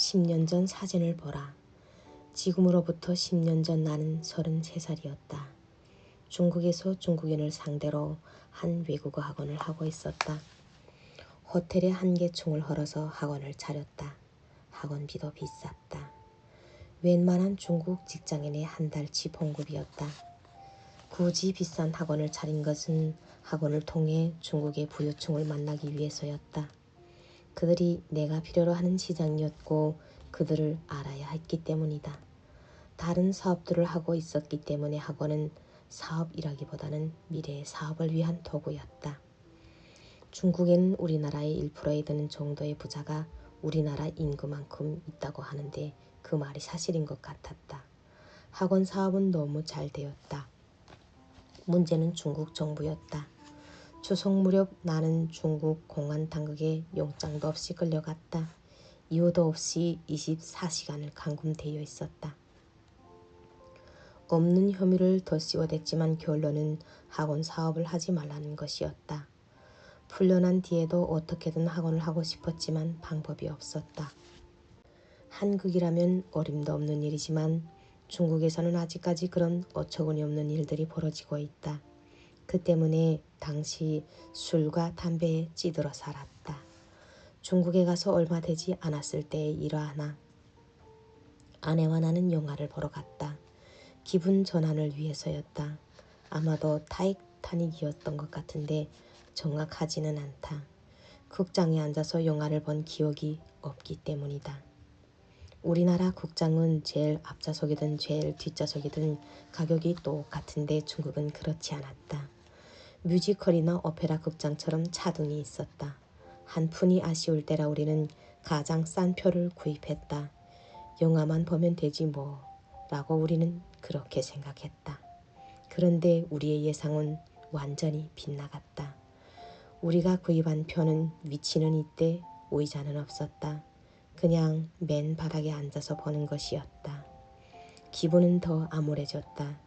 10년 전 사진을 보라. 지금으로부터 10년 전 나는 33살이었다. 중국에서 중국인을 상대로 한 외국어 학원을 하고 있었다. 호텔에 한개총을 헐어서 학원을 차렸다. 학원비도 비쌌다. 웬만한 중국 직장인의 한 달치 봉급이었다. 굳이 비싼 학원을 차린 것은 학원을 통해 중국의 부유층을 만나기 위해서였다. 그들이 내가 필요로 하는 시장이었고 그들을 알아야 했기 때문이다. 다른 사업들을 하고 있었기 때문에 학원은 사업이라기보다는 미래의 사업을 위한 도구였다. 중국에는 우리나라의 1%에 드는 정도의 부자가 우리나라 인구만큼 있다고 하는데 그 말이 사실인 것 같았다. 학원 사업은 너무 잘 되었다. 문제는 중국 정부였다. 추석 무렵 나는 중국 공안 당국에 영장도 없이 끌려갔다. 이유도 없이 24시간을 감금되어 있었다. 없는 혐의를 더 씌워댔지만 결론은 학원 사업을 하지 말라는 것이었다. 풀려난 뒤에도 어떻게든 학원을 하고 싶었지만 방법이 없었다. 한국이라면 어림도 없는 일이지만 중국에서는 아직까지 그런 어처구니 없는 일들이 벌어지고 있다. 그 때문에 당시 술과 담배에 찌들어 살았다. 중국에 가서 얼마 되지 않았을 때의 일화하나. 아내와 나는 영화를 보러 갔다. 기분 전환을 위해서였다. 아마도 타이타닉이었던 것 같은데 정확하지는 않다. 극장에 앉아서 영화를 본 기억이 없기 때문이다. 우리나라 극장은 제일 앞좌석이든 제일 뒷좌석이든 가격이 똑같은데 중국은 그렇지 않았다. 뮤지컬이나 오페라 극장처럼 차등이 있었다. 한 푼이 아쉬울 때라 우리는 가장 싼 표를 구입했다. 영화만 보면 되지 뭐 라고 우리는 그렇게 생각했다. 그런데 우리의 예상은 완전히 빗나갔다. 우리가 구입한 표는 위치는 있대 의자는 없었다. 그냥 맨 바닥에 앉아서 보는 것이었다. 기분은 더 암울해졌다.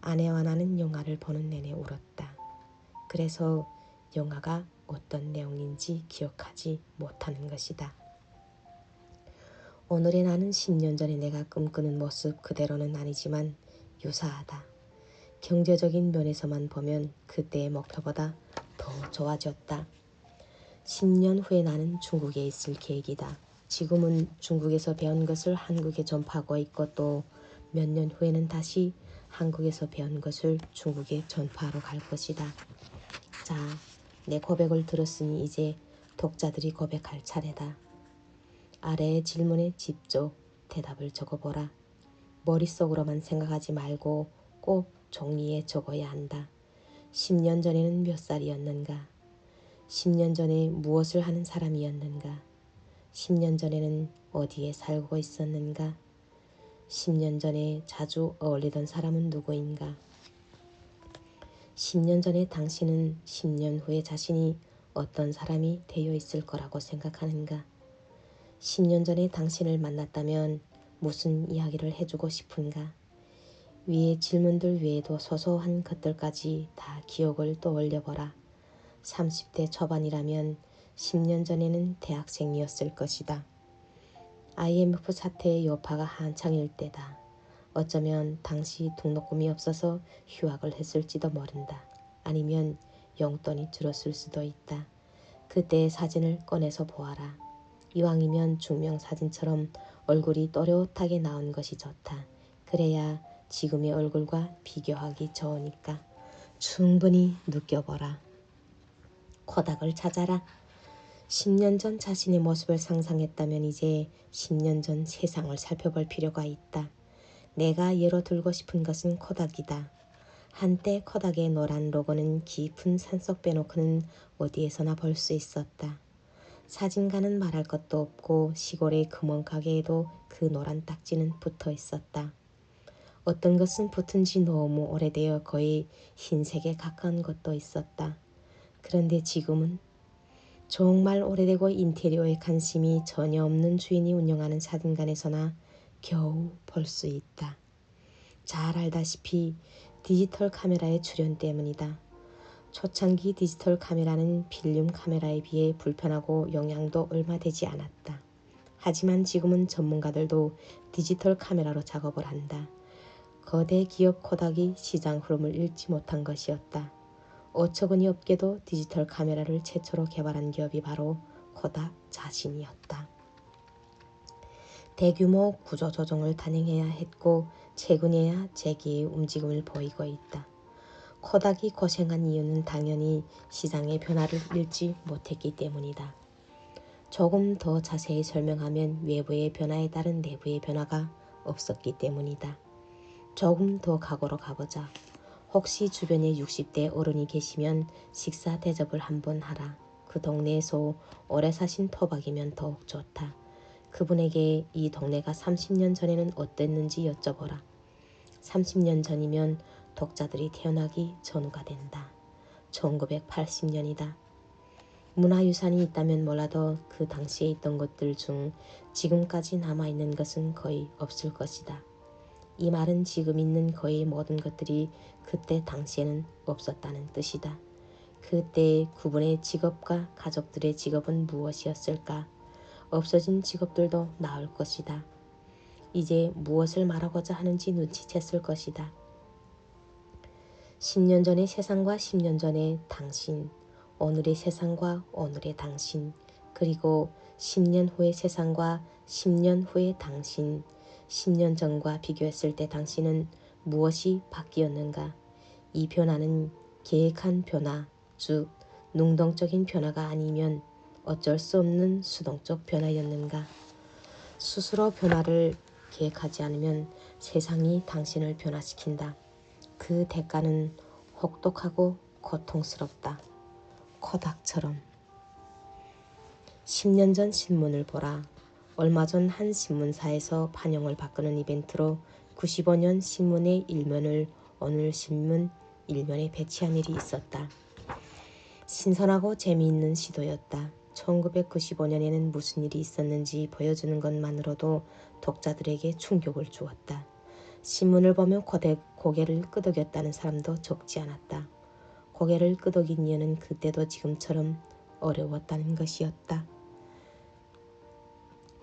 아내와 나는 영화를 보는 내내 울었다. 그래서 영화가 어떤 내용인지 기억하지 못하는 것이다. 오늘의 나는 10년 전에 내가 꿈꾸는 모습 그대로는 아니지만 유사하다. 경제적인 면에서만 보면 그때의 목표보다 더 좋아졌다. 10년 후에 나는 중국에 있을 계획이다. 지금은 중국에서 배운 것을 한국에 전파하고 있고 또 몇 년 후에는 다시 한국에서 배운 것을 중국에 전파하러 갈 것이다. 자, 내 고백을 들었으니 이제 독자들이 고백할 차례다. 아래의 질문에 직접 대답을 적어보라. 머릿속으로만 생각하지 말고 꼭 종이에 적어야 한다. 10년 전에는 몇 살이었는가? 10년 전에 무엇을 하는 사람이었는가? 10년 전에는 어디에 살고 있었는가? 10년 전에 자주 어울리던 사람은 누구인가? 10년 전에 당신은 10년 후에 자신이 어떤 사람이 되어 있을 거라고 생각하는가? 10년 전에 당신을 만났다면 무슨 이야기를 해주고 싶은가? 위의 질문들 외에도 소소한 것들까지 다 기억을 떠올려보라. 30대 초반이라면 10년 전에는 대학생이었을 것이다. IMF 사태의 여파가 한창일 때다. 어쩌면 당시 등록금이 없어서 휴학을 했을지도 모른다. 아니면 용돈이 줄었을 수도 있다. 그때의 사진을 꺼내서 보아라. 이왕이면 증명사진처럼 얼굴이 또렷하게 나온 것이 좋다. 그래야 지금의 얼굴과 비교하기 좋으니까. 충분히 느껴보라. 코닥을 찾아라. 10년 전 자신의 모습을 상상했다면 이제 10년 전 세상을 살펴볼 필요가 있다. 내가 예로 들고 싶은 것은 코닥이다. 한때 코닥의 노란 로고는 깊은 산속 빼놓고는 어디에서나 볼 수 있었다. 사진가는 말할 것도 없고 시골의 금원 가게에도 그 노란 딱지는 붙어 있었다. 어떤 것은 붙은 지 너무 오래되어 거의 흰색에 가까운 것도 있었다. 그런데 지금은 정말 오래되고 인테리어에 관심이 전혀 없는 주인이 운영하는 사진관에서나 겨우 볼 수 있다. 잘 알다시피 디지털 카메라의 출현 때문이다. 초창기 디지털 카메라는 필름 카메라에 비해 불편하고 영향도 얼마 되지 않았다. 하지만 지금은 전문가들도 디지털 카메라로 작업을 한다. 거대 기업 코닥이 시장 흐름을 읽지 못한 것이었다. 어처구니 없게도 디지털 카메라를 최초로 개발한 기업이 바로 코닥 자신이었다. 대규모 구조조정을 단행해야 했고 최근에야 재기의 움직임을 보이고 있다. 코닥이 고생한 이유는 당연히 시장의 변화를 읽지 못했기 때문이다. 조금 더 자세히 설명하면 외부의 변화에 따른 내부의 변화가 없었기 때문이다. 조금 더 과거로 가보자. 혹시 주변에 60대 어른이 계시면 식사 대접을 한번 하라. 그 동네에서 오래 사신 토박이면 더욱 좋다. 그분에게 이 동네가 30년 전에는 어땠는지 여쭤보라. 30년 전이면 독자들이 태어나기 전후가 된다. 1980년이다. 문화유산이 있다면 몰라도 그 당시에 있던 것들 중 지금까지 남아있는 것은 거의 없을 것이다. 이 말은 지금 있는 거의 모든 것들이 그때 당시에는 없었다는 뜻이다. 그때의 구분의 직업과 가족들의 직업은 무엇이었을까? 없어진 직업들도 나올 것이다. 이제 무엇을 말하고자 하는지 눈치챘을 것이다. 10년 전의 세상과 10년 전의 당신, 오늘의 세상과 오늘의 당신, 그리고 10년 후의 세상과 10년 후의 당신, 10년 전과 비교했을 때 당신은 무엇이 바뀌었는가? 이 변화는 계획한 변화, 즉 능동적인 변화가 아니면 어쩔 수 없는 수동적 변화였는가? 스스로 변화를 계획하지 않으면 세상이 당신을 변화시킨다. 그 대가는 혹독하고 고통스럽다. 코닥처럼. 10년 전 신문을 보라. 얼마 전 한 신문사에서 판형을 바꾸는 이벤트로 95년 신문의 일면을 오늘 신문 일면에 배치한 일이 있었다. 신선하고 재미있는 시도였다. 1995년에는 무슨 일이 있었는지 보여주는 것만으로도 독자들에게 충격을 주었다. 신문을 보며 고개를 끄덕였다는 사람도 적지 않았다. 고개를 끄덕인 이유는 그때도 지금처럼 어려웠다는 것이었다.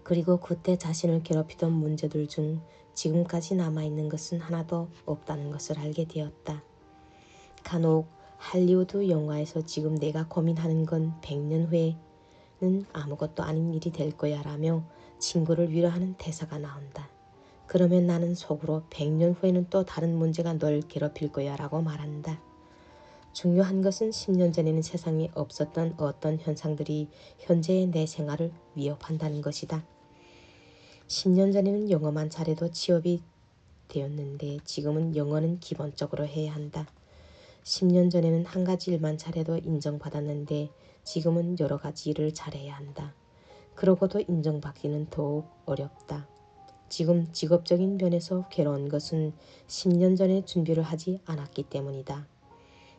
그리고 그때 자신을 괴롭히던 문제들 중 지금까지 남아있는 것은 하나도 없다는 것을 알게 되었다. 간혹 할리우드 영화에서 지금 내가 고민하는 건 100년 후에는 아무것도 아닌 일이 될 거야 라며 친구를 위로하는 대사가 나온다. 그러면 나는 속으로 100년 후에는 또 다른 문제가 널 괴롭힐 거야 라고 말한다. 중요한 것은 10년 전에는 세상에 없었던 어떤 현상들이 현재의 내 생활을 위협한다는 것이다. 10년 전에는 영어만 잘해도 취업이 되었는데 지금은 영어는 기본적으로 해야 한다. 10년 전에는 한 가지 일만 잘해도 인정받았는데 지금은 여러 가지 일을 잘해야 한다. 그러고도 인정받기는 더욱 어렵다. 지금 직업적인 면에서 괴로운 것은 10년 전에 준비를 하지 않았기 때문이다.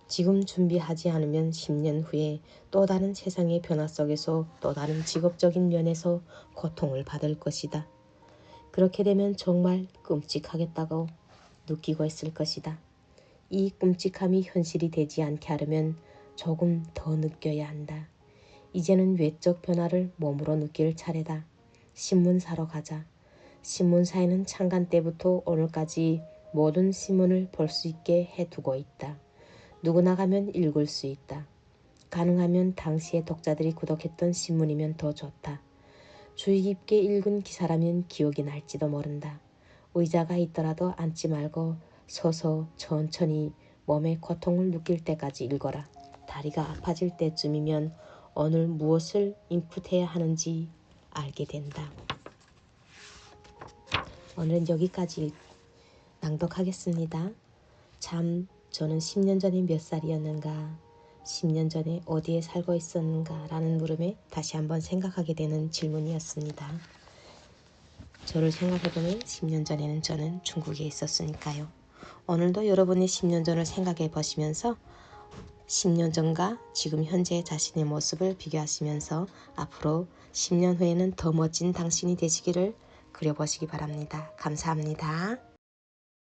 지금 준비하지 않으면 10년 후에 또 다른 세상의 변화 속에서 또 다른 직업적인 면에서 고통을 받을 것이다. 그렇게 되면 정말 끔찍하겠다고 느끼고 있을 것이다. 이 끔찍함이 현실이 되지 않게 하려면 조금 더 느껴야 한다. 이제는 외적 변화를 몸으로 느낄 차례다. 신문 사러 가자. 신문사에는 창간 때부터 오늘까지 모든 신문을 볼 수 있게 해두고 있다. 누구나 가면 읽을 수 있다. 가능하면 당시에 독자들이 구독했던 신문이면 더 좋다. 주의 깊게 읽은 기사라면 기억이 날지도 모른다. 의자가 있더라도 앉지 말고 서서 천천히 몸의 고통을 느낄 때까지 읽어라. 다리가 아파질 때쯤이면 오늘 무엇을 인풋해야 하는지 알게 된다. 오늘은 여기까지 낭독하겠습니다. 참 저는 10년 전에 몇 살이었는가, 10년 전에 어디에 살고 있었는가 라는 물음에 다시 한번 생각하게 되는 질문이었습니다. 저를 생각해보면 10년 전에는 저는 중국에 있었으니까요. 오늘도 여러분이 10년 전을 생각해 보시면서 10년 전과 지금 현재 자신의 모습을 비교하시면서 앞으로 10년 후에는 더 멋진 당신이 되시기를 그려보시기 바랍니다. 감사합니다.